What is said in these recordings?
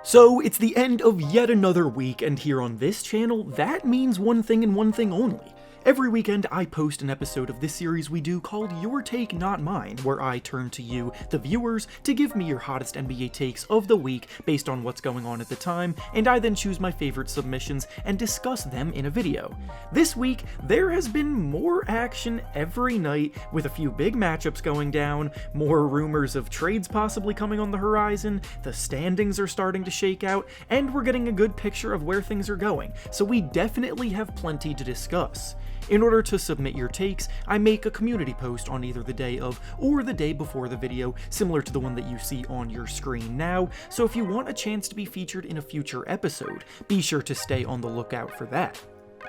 So it's the end of yet another week, and here on this channel, that means one thing and one thing only. Every weekend, I post an episode of this series we do called Your Take Not Mine, where I turn to you, the viewers, to give me your hottest NBA takes of the week based on what's going on at the time, and I then choose my favorite submissions and discuss them in a video. This week, there has been more action every night, with a few big matchups going down, more rumors of trades possibly coming on the horizon, the standings are starting to shake out, and we're getting a good picture of where things are going, so we definitely have plenty to discuss. In order to submit your takes, I make a community post on either the day of or the day before the video, similar to the one that you see on your screen now, so if you want a chance to be featured in a future episode, be sure to stay on the lookout for that.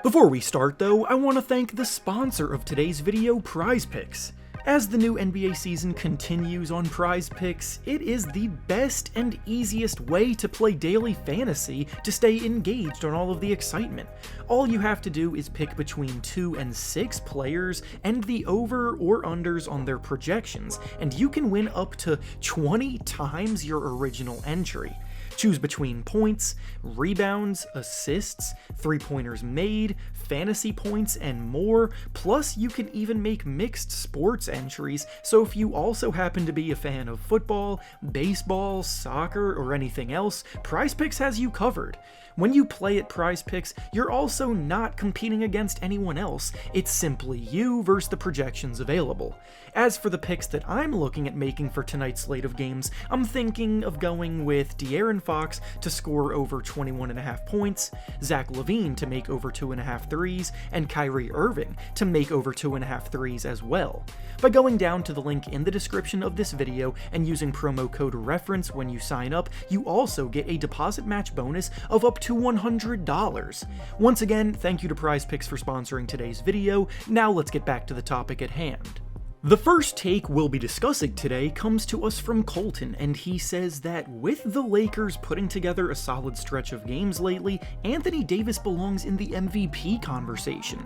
Before we start though, I want to thank the sponsor of today's video, PrizePicks. As the new NBA season continues on PrizePicks, it is the best and easiest way to play daily fantasy to stay engaged on all of the excitement. All you have to do is pick between 2 and 6 players and the over or unders on their projections, and you can win up to 20 times your original entry. Choose between points, rebounds, assists, three-pointers made, fantasy points, and more, plus you can even make mixed sports entries, so if you also happen to be a fan of football, baseball, soccer, or anything else, PrizePicks has you covered. When you play at PrizePicks, you're also not competing against anyone else, it's simply you versus the projections available. As for the picks that I'm looking at making for tonight's slate of games, I'm thinking of going with De'Aaron Fox to score over 21.5 points, Zach LaVine to make over 2.5 threes, and Kyrie Irving to make over 2.5 threes as well. By going down to the link in the description of this video and using promo code REFERENCE when you sign up, you also get a deposit match bonus of up to $100. Once again, thank you to PrizePicks for sponsoring today's video. Now let's get back to the topic at hand. The first take we'll be discussing today comes to us from Colton, and he says that with the Lakers putting together a solid stretch of games lately, Anthony Davis belongs in the MVP conversation.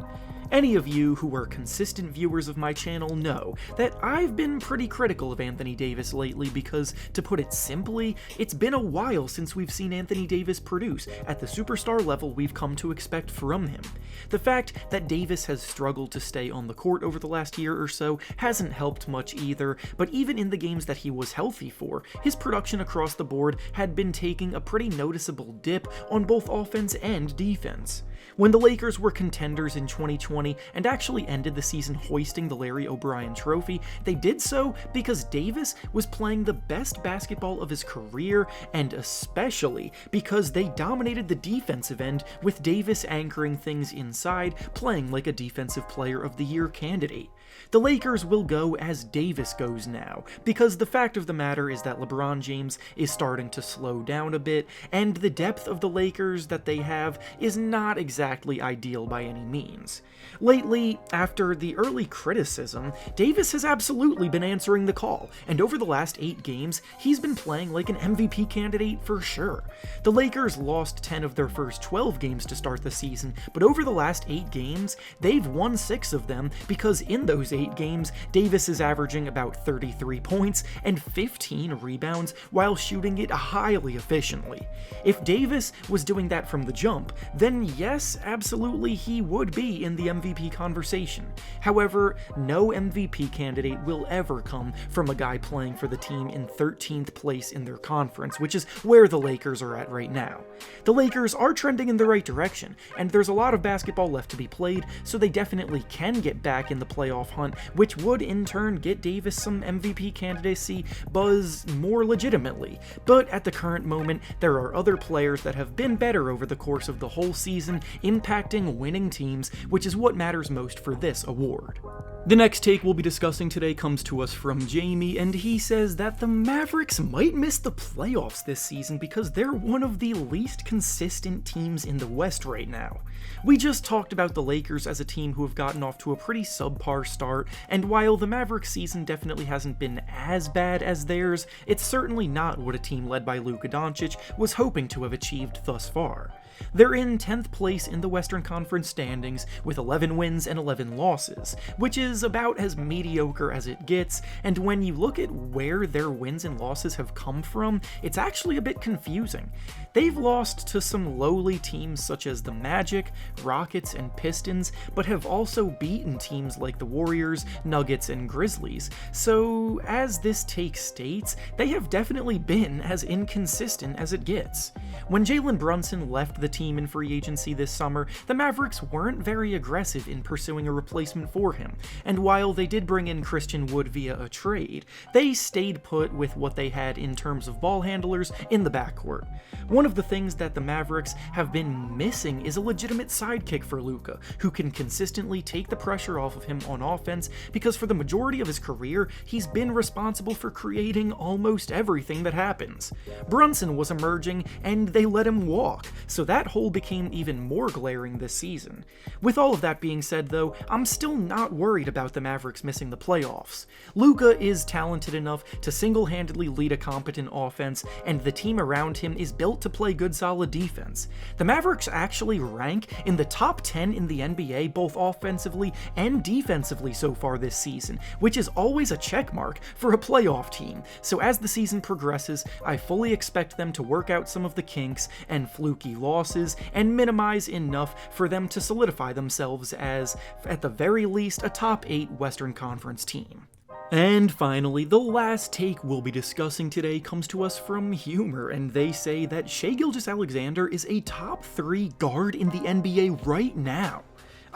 Any of you who are consistent viewers of my channel know that I've been pretty critical of Anthony Davis lately because, to put it simply, it's been a while since we've seen Anthony Davis produce at the superstar level we've come to expect from him. The fact that Davis has struggled to stay on the court over the last year or so hasn't helped much either, but even in the games that he was healthy for, his production across the board had been taking a pretty noticeable dip on both offense and defense. When the Lakers were contenders in 2020 and actually ended the season hoisting the Larry O'Brien trophy, they did so because Davis was playing the best basketball of his career, and especially because they dominated the defensive end, with Davis anchoring things inside, playing like a Defensive Player of the Year candidate. The Lakers will go as Davis goes now, because the fact of the matter is that LeBron James is starting to slow down a bit, and the depth of the Lakers that they have is not exactly ideal by any means. Lately, after the early criticism, Davis has absolutely been answering the call, and over the last 8 games, he's been playing like an MVP candidate for sure. The Lakers lost 10 of their first 12 games to start the season, but over the last 8 games, they've won 6 of them because in those 8 games, Davis is averaging about 33 points and 15 rebounds while shooting it highly efficiently. If Davis was doing that from the jump, then yes, absolutely he would be in the MVP conversation. However, no MVP candidate will ever come from a guy playing for the team in 13th place in their conference, which is where the Lakers are at right now. The Lakers are trending in the right direction, and there's a lot of basketball left to be played, so they definitely can get back in the playoff hunt, which would in turn get Davis some MVP candidacy buzz more legitimately. But at the current moment, there are other players that have been better over the course of the whole season, impacting winning teams, which is what matters most for this award. The next take we'll be discussing today comes to us from Jamie, and he says that the Mavericks might miss the playoffs this season because they're one of the least consistent teams in the West right now. We just talked about the Lakers as a team who have gotten off to a pretty subpar start, and while the Mavericks season definitely hasn't been as bad as theirs, it's certainly not what a team led by Luka Doncic was hoping to have achieved thus far. They're in 10th place in the Western Conference standings with 11 wins and 11 losses, which is about as mediocre as it gets, and when you look at where their wins and losses have come from, it's actually a bit confusing. They've lost to some lowly teams such as the Magic, Rockets, and Pistons, but have also beaten teams like the Warriors, Nuggets, and Grizzlies. So, as this take states, they have definitely been as inconsistent as it gets. When Jalen Brunson left the team in free agency this summer, the Mavericks weren't very aggressive in pursuing a replacement for him, and while they did bring in Christian Wood via a trade, they stayed put with what they had in terms of ball handlers in the backcourt. One of the things that the Mavericks have been missing is a legitimate sidekick for Luka, who can consistently take the pressure off of him on offense, because for the majority of his career, he's been responsible for creating almost everything that happens. Brunson was emerging, and they let him walk, so that hole became even more glaring this season. With all of that being said though, I'm still not worried about the Mavericks missing the playoffs. Luka is talented enough to single-handedly lead a competent offense, and the team around him is built to play good solid defense. The Mavericks actually rank in the top 10 in the NBA both offensively and defensively so far this season, which is always a checkmark for a playoff team. So as the season progresses, I fully expect them to work out some of the kinks and fluky losses and minimize enough for them to solidify themselves as, at the very least, a top 8 Western Conference team. And finally, the last take we'll be discussing today comes to us from Humor, and they say that Shai Gilgeous-Alexander is a top 3 guard in the NBA right now.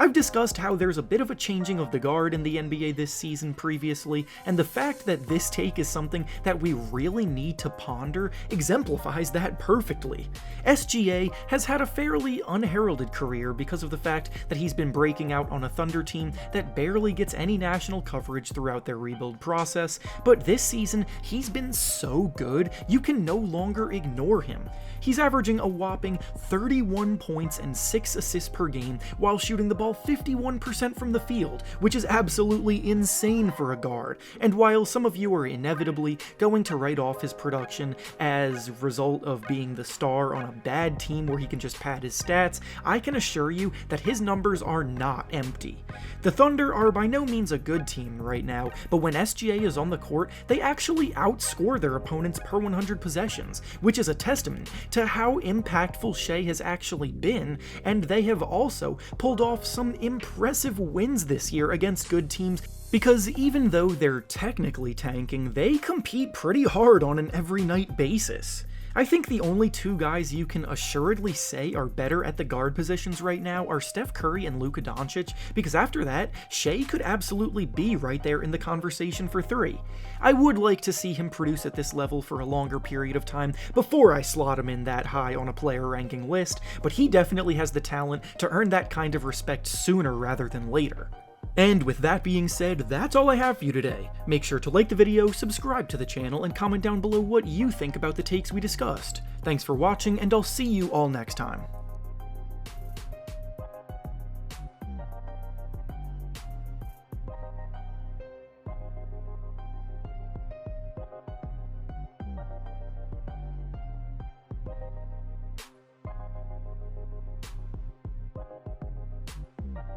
I've discussed how there's a bit of a changing of the guard in the NBA this season previously, and the fact that this take is something that we really need to ponder exemplifies that perfectly. SGA has had a fairly unheralded career because of the fact that he's been breaking out on a Thunder team that barely gets any national coverage throughout their rebuild process, but this season he's been so good you can no longer ignore him. He's averaging a whopping 31 points and 6 assists per game while shooting the ball 51% from the field, which is absolutely insane for a guard. And while some of you are inevitably going to write off his production as a result of being the star on a bad team where he can just pad his stats, I can assure you that his numbers are not empty. The Thunder are by no means a good team right now, but when SGA is on the court, they actually outscore their opponents per 100 possessions, which is a testament to how impactful Shai has actually been, and they have also pulled off some impressive wins this year against good teams, because even though they're technically tanking, they compete pretty hard on an every night basis. I think the only 2 guys you can assuredly say are better at the guard positions right now are Steph Curry and Luka Doncic, because after that, Shai could absolutely be right there in the conversation for 3. I would like to see him produce at this level for a longer period of time before I slot him in that high on a player ranking list, but he definitely has the talent to earn that kind of respect sooner rather than later. And with that being said, that's all I have for you today. Make sure to like the video, subscribe to the channel, and comment down below what you think about the takes we discussed. Thanks for watching, and I'll see you all next time.